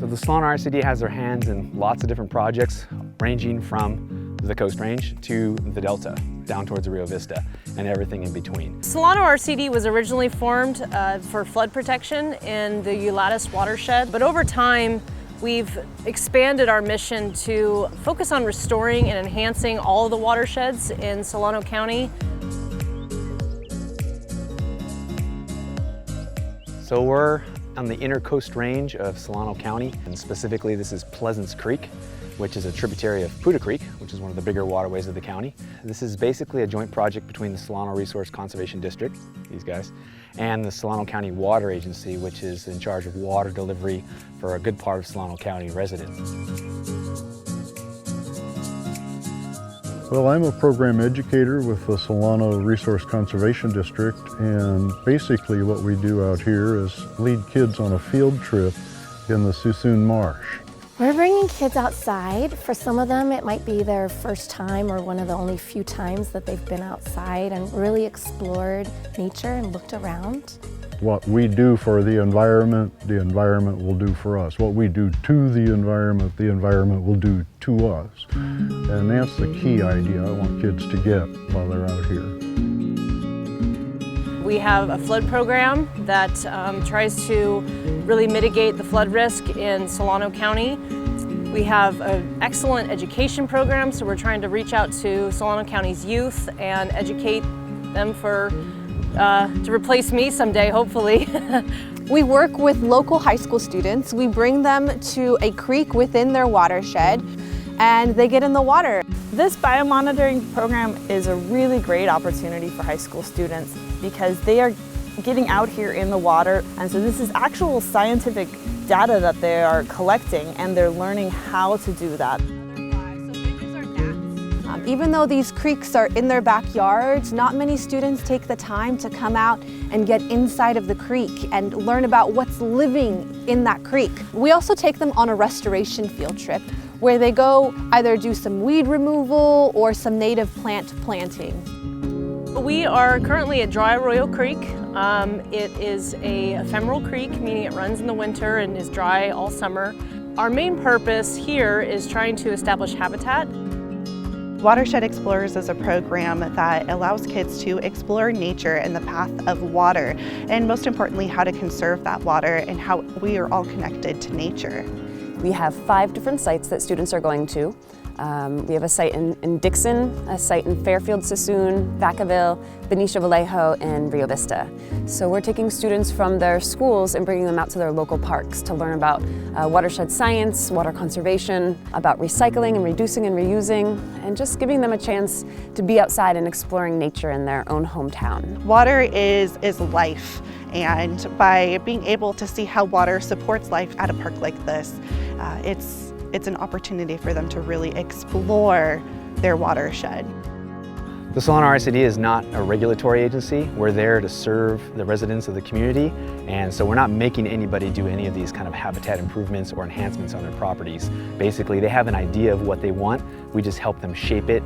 So the Solano RCD has their hands in lots of different projects, ranging from the Coast Range to the Delta, down towards the Rio Vista, and everything in between. Solano RCD was originally formed for flood protection in the Ulatis watershed, but over time we've expanded our mission to focus on restoring and enhancing all of the watersheds in Solano County. So we're on the inner coast range of Solano County, and specifically this is Pleasance Creek, which is a tributary of Puda Creek, which is one of the bigger waterways of the county. This is basically a joint project between the Solano Resource Conservation District, these guys, and the Solano County Water Agency, which is in charge of water delivery for a good part of Solano County residents. Well, I'm a program educator with the Solano Resource Conservation District, and basically what we do out here is lead kids on a field trip in the Suisun Marsh. We're bringing kids outside. For some of them, it might be their first time or one of the only few times that they've been outside and really explored nature and looked around. What we do for the environment will do for us. What we do to the environment will do to us. And that's the key idea I want kids to get while they're out here. We have a flood program that tries to really mitigate the flood risk in Solano County. We have an excellent education program, so we're trying to reach out to Solano County's youth and educate them to replace me someday, hopefully. We work with local high school students. We bring them to a creek within their watershed and they get in the water. This biomonitoring program is a really great opportunity for high school students because they are getting out here in the water, and so this is actual scientific data that they are collecting, and they're learning how to do that. Even though these creeks are in their backyards, not many students take the time to come out and get inside of the creek and learn about what's living in that creek. We also take them on a restoration field trip where they go either do some weed removal or some native plant planting. We are currently at Dry Arroyo Creek. It is a ephemeral creek, meaning it runs in the winter and is dry all summer. Our main purpose here is trying to establish habitat. Watershed Explorers is a program that allows kids to explore nature and the path of water, and most importantly, how to conserve that water and how we are all connected to nature. We have 5 different sites that students are going to. We have a site in Dixon, a site in Fairfield, Suisun, Vacaville, Benicia Vallejo, and Rio Vista. So we're taking students from their schools and bringing them out to their local parks to learn about watershed science, water conservation, about recycling and reducing and reusing, and just giving them a chance to be outside and exploring nature in their own hometown. Water is life, and by being able to see how water supports life at a park like this, it's an opportunity for them to really explore their watershed. The Solano RCD is not a regulatory agency. We're there to serve the residents of the community, and so we're not making anybody do any of these kind of habitat improvements or enhancements on their properties. Basically, they have an idea of what they want. We just help them shape it,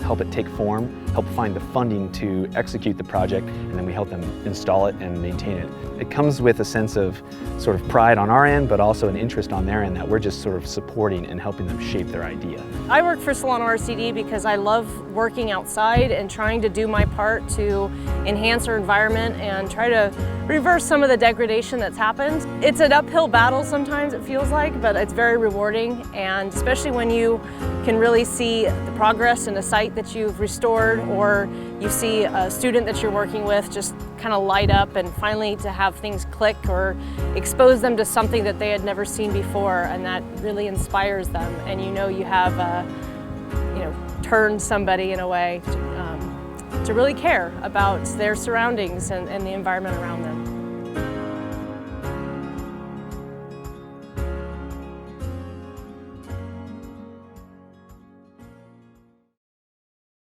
help it take form, help find the funding to execute the project, and then we help them install it and maintain it. It comes with a sense of sort of pride on our end, but also an interest on their end that we're just sort of supporting and helping them shape their idea. I work for Solano RCD because I love working outside and trying to do my part to enhance our environment and try to reverse some of the degradation that's happened. It's an uphill battle sometimes, it feels like, but it's very rewarding, and especially when you can really see the progress in a site that you've restored, or you see a student that you're working with just kind of light up and finally to have things click or expose them to something that they had never seen before, and that really inspires them, and you know you have turned somebody in a way to really care about their surroundings and the environment around them.